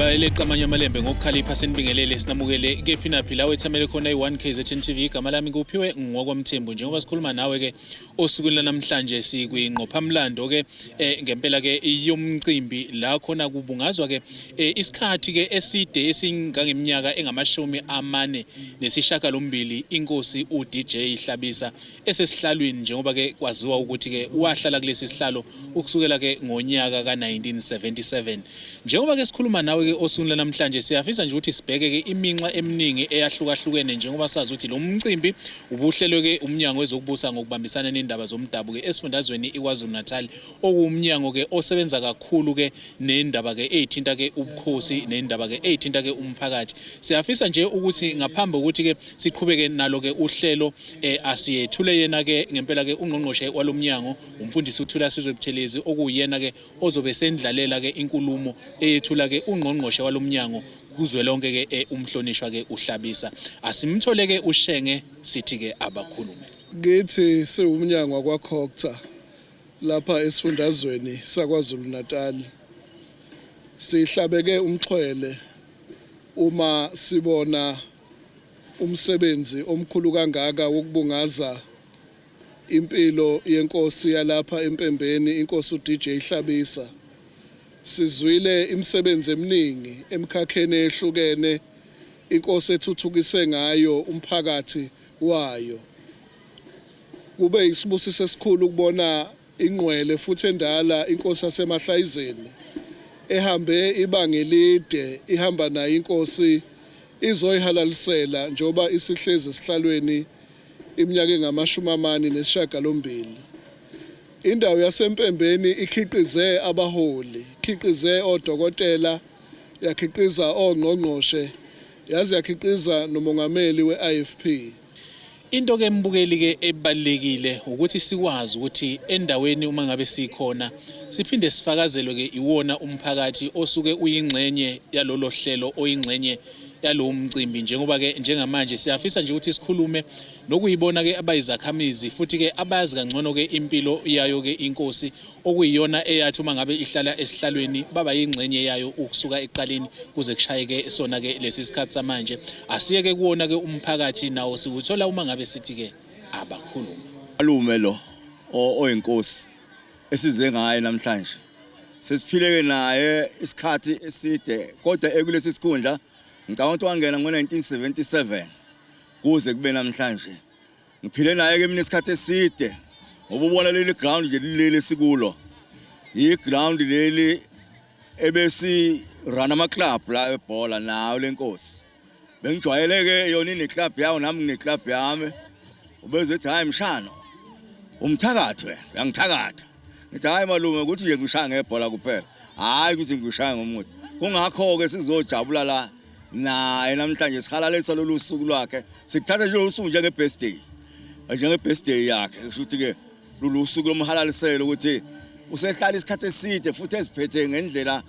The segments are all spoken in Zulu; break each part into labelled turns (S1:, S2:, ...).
S1: indaba eleqa amanye amalembe ngokukhalipha senibingelele sinamukele kephi naphi la wethamele khona i1KZN TV igama lami kuphiwe ngokwamthembu njengoba sikhuluma nawe ke osukwini namhlanje sikwingqophamlando ke ngempela ke yomcimbi la khona kubungazwa ke isikhathi ke eside esingangeminyaka engamashumi amane nesishiyagalombili inkosi uDJ Hlabisa esesihlalweni njengoba ke kwaziwa ukuthi ke wahlala kulesi sihlalo ukusukela ke ngonyaka ka1977 njengoba ke sikhuluma nawe ke osukwini namhlanje siyafisa nje ukuthi sibheke ke iminxa eminingi eyahlukahlukene njengoba sazi ukuthi lo mcimbi ubuhlelwe ke umnyango wezokubusa ngokubambisana nendaba zomdabu ke esifundazweni iKwaZulu-Natal okuwumnyango ke osebenza kakhulu ke nendaba ke ezithinta ke ubukhosi nendaba ke ezithinta ke umphakathi siyafisa nje ukuthi ngaphambi ukuthi ke siqhubeke nalo ke uhlelo asiyethule yena ke ngempela ke ungqongqoshe walomnyango umfundisi uThula Sizwe Buthelezi okuyena ke ozobe sendlalela ke inkulumo eyethula ke ungqongqoshe walomnyango kuzwelonke ke umhlonishwa ke uHlabisa asimthole ke uShenge sithi ke abakhulume
S2: ngithi siwumnyango wakwaKhokta lapha esifundazweni saKwaZulu-Natal sihlabeke umxhwele uma sibona umsebenzi omkhulu kangaka wokubungaza impilo yenkosi yalapha empembeni inkosi uDJ Hlabisa sizwile imisebenzi eminingi emkhakheni ehlukene inkosi ethuthukise ngayo umphakathi wayo kube isibusiso esikhulu ukubona ingqwele futhi endala inkosi yaseMahlayizeni ehambe ibanga elide ihamba nayo inkosi izoyihalalisela njoba isihlezi esihlalweni iminyaka engamashumi amane nesishiyagalombili indawo yasempembeni ikhiqize abaholi ikhiqize odokotela yakhiqiza ongqongqoshe yazi yakhiqiza nomongameli weIFP
S1: into ke mbukeli ke ebalekile ukuthi sikwazi ukuthi endaweni uma ngabe sikhona siphinde sifakazelwe ke iwona umphakathi osuke uyingxenye yalolo hlelo oyingxenye yalo mcimbi njengoba ke njengamanje siyafisa nje ukuthi sikhulume nokuyibona ke abayizakhamizi futhi ke abazi kangcono ke impilo yayo ke inkosi okuyiyona eyathi uma ngabe ihlala esihlalweni baba yingxenye yayo ukusuka eqaleni kuze kushayeke sona ke lesi sikhathi samanje asiyeke kuona ke umphakathi nawo sikuthola uma ngabe sithi ke abakhuluma
S3: malume lo oyinkosi esize ngaye namhlanje sesiphileke naye isikhathi eside kodwa ekulesi sikhundla ngicabanga ukuthi wangena ngo1977 kuze kube namhlanje ngiphile naye ke mina isikhathi eside ngoba ubona leli ground nje leli sikulo yi ground leli ebesi run ama club la ebhola nawo lenkosi bengijwayeleke yona ine club yawo nami ngine club yami ubezethi hayi mshano umthakatho uyangithakatha ngithi hayi malume ukuthi nje ngishaya ngebhola kuphela hayi ukuthi ngishaya ngomuthi kungakho ke sizojabula la naye namhlanje sihalalisa lolu suku lwakhe sikuthatha nje usuku njenge-birthday njenge-birthday yakhe kusho ukuthi ke lolu suku lomhalaliselo ukuthi usehlala isikhathi eside futhi eziphethe ngendlela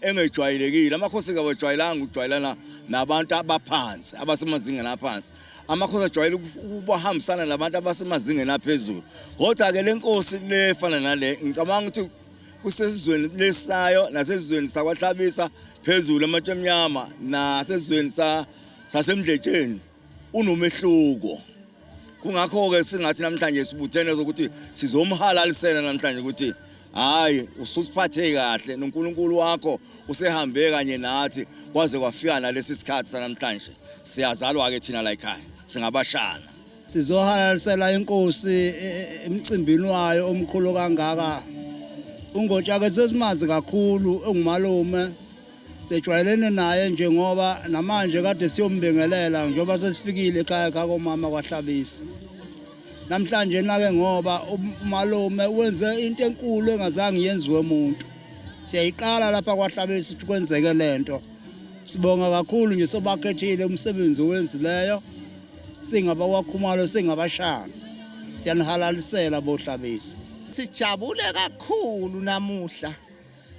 S3: engejwayelekile amakhosi kabajwayelanga ukujwayelana nabantu abaphansi abasemazingeni aphansi amakhosi ajwayele ukubahambisana nabantu abasemazingeni aphezulu kodwa ke lenkosi lefana nale ngicabanga ukuthi kusesizweni lesayo nasesizweni sakwaHlabisa phezulu amatshemnyama nasesizweni sasemdletsheni unomehluko kungakho ke singathi namhlanje sibuthene sokuthi sizomhalalisela namhlanje ukuthi hayi ususiphathe kahle noNkulunkulu wakho usehambe kanye nathi kwaze kwafika nalesi sikhathi sanamhlanje siyazalwa ke thina la ekhaya singabashana
S4: sizohalalisela inkosi emcimbini wayo omkhulu kangaka ungotsha ke sesimazi kakhulu engumalume sejwayelene naye njengoba namanje kade siyombingelela njengoba sesifikile ekhaya kaMama kwaHlabisa namhlanje nake ngoba umalume wenze into enkulu engazange yenziwe umuntu siyayiqala lapha kwaHlabisa ukuthi kwenzeke lento sibonga kakhulu nje sobakhethile umsebenzi owenzileyo singaba kwaKhumalo singabashana siyanihalalisela boHlabisa
S5: sijabule kakhulu namuhla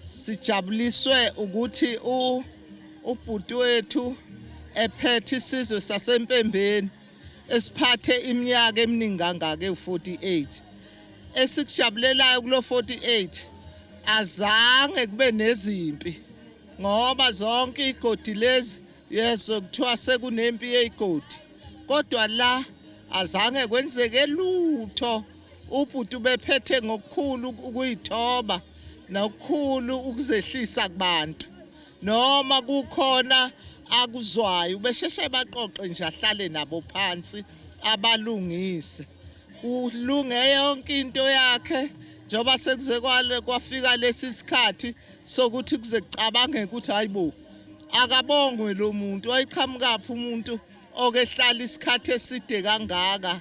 S5: sijabuliswe ukuthi ubhuti wethu ephethe isizwe sasempembeni esiphathe iminyaka eminingi kangaka e48 esikujabulelayo kulo 48 azange kube nezimpi ngoba zonke igodi lezi yeso kuthiwa sekunempi yegodi kodwa la azange kwenzeke lutho ubhuti bephethe ngokukhulu ukuyithoba nokukhulu ukuzehlisa kubantu noma kukhona akuzwayo besheshe baqoqe nje ahlale nabo phansi abalungise ulunge yonke into yakhe njoba sekuze kwafika lesi sikhathi sokuthi kuze kucabange ukuthi hayibo akabongwe lo muntu wayiqhamukaphi umuntu okehlala isikhathi eside kangaka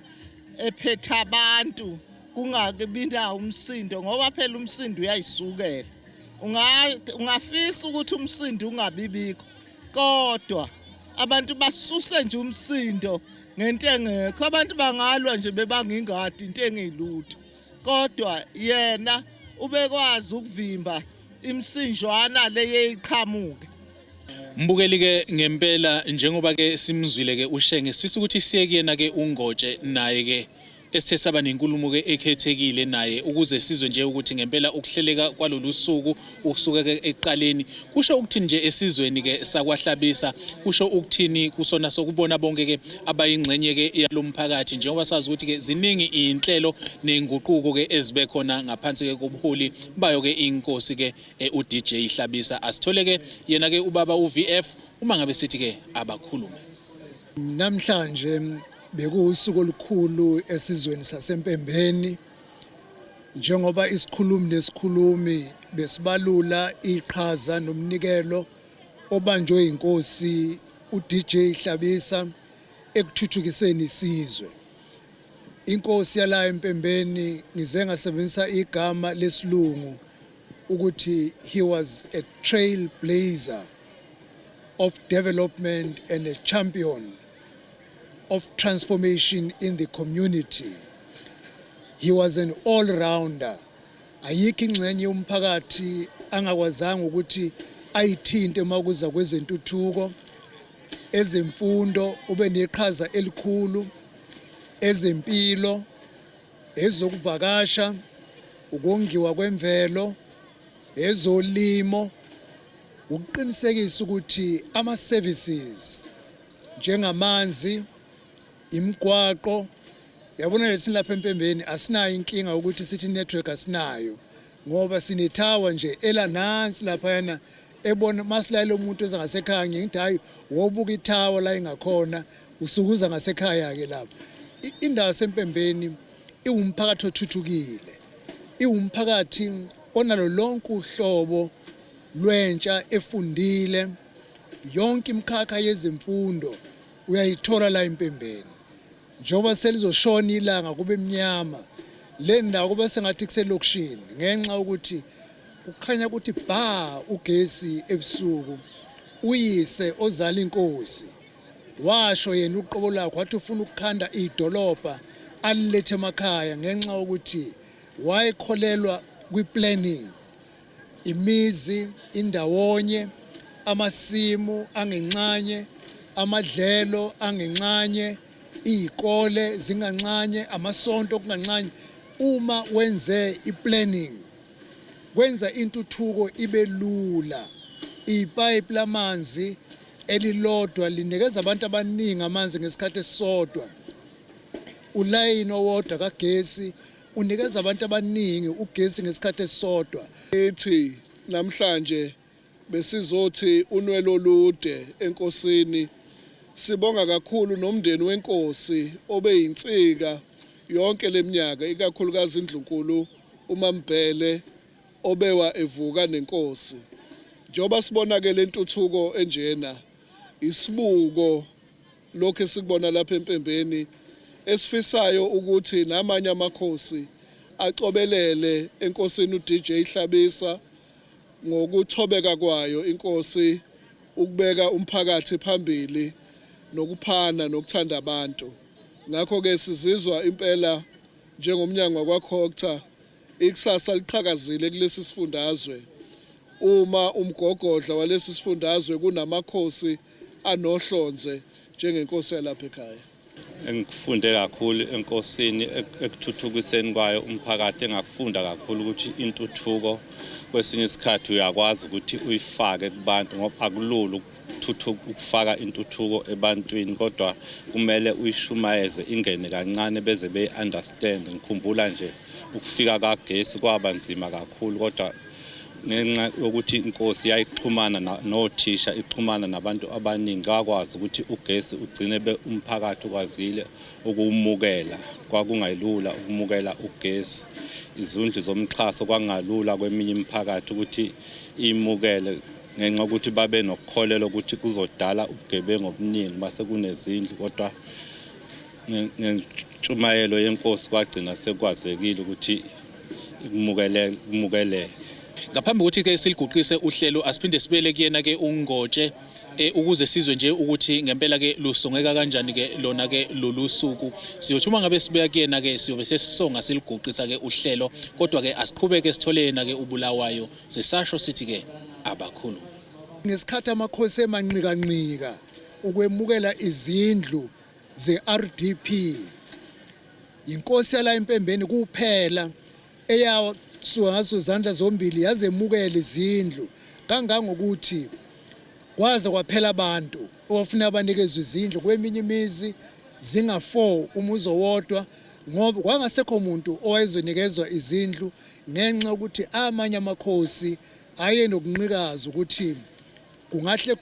S5: ephethe abantu kungakubina umsindo ngoba phela umsindo uyayisukela ungafisa ukuthi umsindo ungabibikho kodwa abantu basuse nje umsindo ngento engekho abantu bangalwa nje bebanga ingadi into engilutho kodwa yena ubekwazi ukuvimba imsinjwana leyeyiqhamuke.
S1: Mbukeli ke ngempela njengoba ke simzwile ke uShenge sifisa ukuthi siye kuyena ke uNgotshe naye ke esithe saba nenkulumo ke ekhethekile naye ukuze sizwe nje ukuthi ngempela ukuhleleka kwalolu suku ukusuka ke eqaleni kusho ukuthini nje esizweni ke sakwaHlabisa kusho ukuthini kusona sokubona bonke ke abayingxenye ke yalomphakathi njengoba sazi ukuthi ke ziningi inhlelo nenguquko ke ezibe khona ngaphansi ke kobuholi bayo ke inkosi ke uDJ Hlabisa asithole ke yena ke ubaba uVF uma ngabe sithi ke abakhulume
S6: namhlanje bekusuku olukhulu esizweni saseMpembeni njengoba isikhulumi nesikhulumi besibalula iqhaza nomnikelo obanjwe inkosi uDJ Hlabisa ekuthuthukiseni isizwe. Inkosi yala eMpembeni ngize ngasebenzisa igama lesilungu ukuthi he was a trailblazer of development and a champion of transformation in the community. He was an all-rounder. Ayikho ingxenye yomphakathi angakwazanga ukuthi ayithinte makuza kwezentuthuko, ezemfundo ube neqhaza elikhulu, ezempilo, ezokuvakasha, ukongiwa kwemvelo, ezolimo, ukuqinisekisa ukuthi ama-services njengamanzi, imigwaqo yabona lethi lapha eMpembeni asinayo inkinga ukuthi sithi network asinayo ngoba sinethawa nje elanansi lapha yana ebona masilale umuntu ezengasekhaya ngithi hayi wobuka ithawa la ingakhona usukuza ngasekhaya ke lapha indawo yaseMpembeni iwumphakathi othuthukile iwumphakathi onalo lonke uhlobo lwentsha efundile yonke imkhakha yezemfundo uyayithola la eMpembeni njoba selizoshona ilanga kube emnyama le ndawo kube sengathi kuselokishini ngenxa ukuthi ukukhanya ukuthi ugesi ebusuku uyise ozala inkosi washo yena uqobo lakhe wathi ufuna ukukhanda idolobha alilethe emakhaya ngenxa ukuthi wayekholelwa kwi-planning imizi indawonye amasimu angenxanye amadlelo angenxanye izikole zinganxanye amasonto kunganxanye uma wenze iplanning kwenza intuthuko ibe lula ipipe lamanzi elilodwa linikeza abantu abaningi amanzi ngesikhathi esisodwa ulayini owodwa kagesi unikeza abantu abaningi ugesi ngesikhathi esisodwa
S2: ethi namhlanje besizothi unwelo olude enkosini sibonga kakhulu nomndeni wenkosi obeyinsika yonke leminyaka ikakhulukazi indlunkulu uMambhele obewa evuka nenkosi njoba sibona ke lentuthuko enjena isibuko lokho esikubona lapha eMpembeni esifisayo ukuthi namanye amakhosi acobelele enkosini uDJ Hlabisa ngokuthobeka kwayo inkosi ukubeka umphakathi phambili nokuphana nokuthanda abantu ngakho ke sizizwa impela njengomnyango wakwaChoctar ikusasa liqhakazile kulesi sifundazwe uma umgogodla walesi sifundazwe kunamakhosi anohlonze njengenkosi yalapha ekhaya.
S7: engikufunde kakhulu enkosini ekuthuthukiseni kwayo umphakathi engakufunda kakhulu ukuthi intuthuko kwesinye isikhathi uyakwazi ukuthi uyifake kubantu ngoba akulula ukufaka intuthuko ebantwini kodwa kumele uyishumayeze ingene kancane beze be-understand. Ngikhumbula nje ukufika kagesi kwaba nzima kakhulu kodwa ngenxa yokuthi inkosi yayixhumana nothisha ixhumana nabantu abaningi akwazi ukuthi ugesi ugcine umphakathi ukwazile ukumukela. Kwakungayilula ukumukela ugesi. Izindlu zomxhaso kwangalula kweminye imiphakathi ukuthi imukele ngenxa ukuthi babe nokukholela ukuthi kuzodala ubugebengu obuningi base kunezindlu kodwa ngentshumayelo yenkosi kwagcina sekwazekile ukuthi kumukeleke.
S1: Ngaphambi kokuthi ke siliguqise uhlelo asiphinde sibele kuyena ke uNgotshe ukuze sizwe nje ukuthi ngempela ke lusongeka kanjani ke lona ke lolu suku. Siyothuma ngabe sibeka kuyena ke siyobe sesisonga siliguqisa ke uhlelo kodwa ke asiqhubeke sithole yena ke uBulawayo sisasho sithi ke abakhulu.
S6: Ngesikhathi amakhosi emanqikanqika ukwemukela izindlu ze-RDP inkosi yala empembeni kuphela eyawa ngazo izandla zombili yazemukela izindlu kangangokuthi kwaze kwaphela abantu ofuna abanikezwe izindlu kweminye imizi zinga-4 umuzi owodwa ngoba kwangasekho umuntu owayezonikezwa izindlu ngenxa ukuthi amanye amakhosi ayenokunqikaza ukuthi kungahle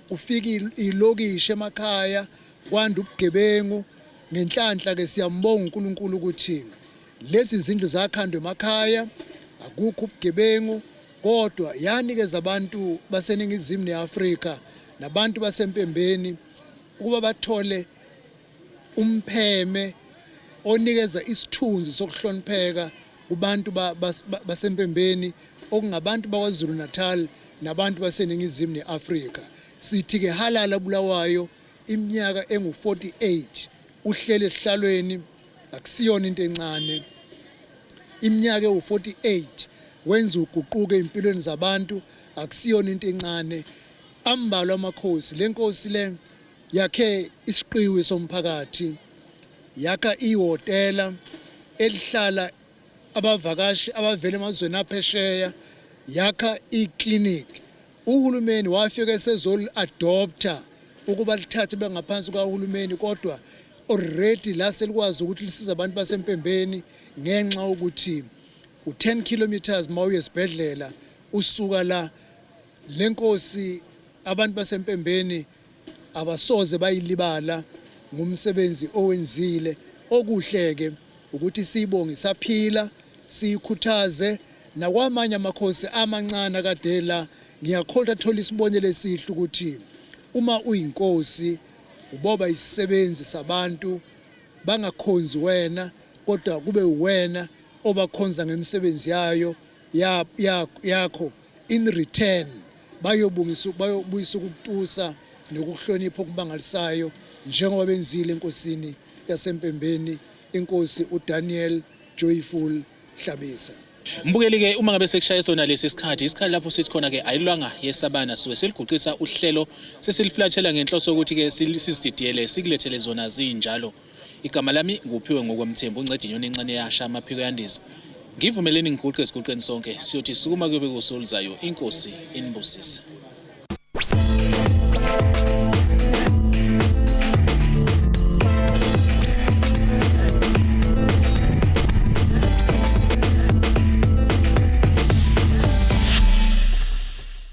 S6: kufike ilokishi emakhaya kwanda ubugebengu. Ngenhlanhla ke siyambonga uNkulunkulu ukuthi lezi zindlu zakhandwe emakhaya akukho ubugebengu kodwa yanikeza abantu baseningizimu neAfrika nabantu basempembeni ukuba bathole umpheme onikeza isithunzi sokuhlonipheka kubantu basempembeni okungabantu bakwaZulu Natal nabantu baseningizimu neAfrika. Sithi ke halala Bulawayo iminyaka engu-48 uhlele esihlalweni akusiyona into encane. Iminyaka ewu-48 wenza uguquke empilweni zabantu akusiyona into encane. Ambalwa amakhosi lenkosi le yakhe isiqiwi somphakathi yakha ihotela elihlala abavakashi abavela emazweni aphesheya yakha iclinic. Uhulumeni wafika sezol-adopter ukuba lithathe bengaphansi kahulumeni kodwa already la selikwazi ukuthi lisiza abantu basempembeni ngenxa ukuthi u10 kilometers mawuye esibhedlela usuka la. Lenkosi abantu basempembeni abasoze bayilibala ngumsebenzi owenzile. Okuhleke ukuthi siyibonge saphila siyikhuthaze nakwamanye amakhosi amancane kade la. Ngiyakholwa thola isibonelo esihle ukuthi uma uyinkosi uboba isisebenzi sabantu bangakhonzi wena kodwa kube uwena obakhonza ngemisebenzi yakho in return bayobuyisa ukutusa nokuhlonipha okubangalisayo njengoba benzile enkosini yasempembeni inkosi uDaniel Joyful Hlabisa.
S1: Mbukeli ke uma ngabe sekushaya sona lesi sikhathi lapho sithi khona ke ayilwanga yesabana suwe seliguqisa uhlelo sesiliflathela ngenhloso ukuthi ke sisididiyele sikulethele zona zinjalo. Igama lami nguphiwe ngokwemthembu uncedinyoni encane yasha amaphiko yandiza. Ngivumeleni ngiguqe sonke siyothi sukuma kube kusoluzayo inkosi inibusise.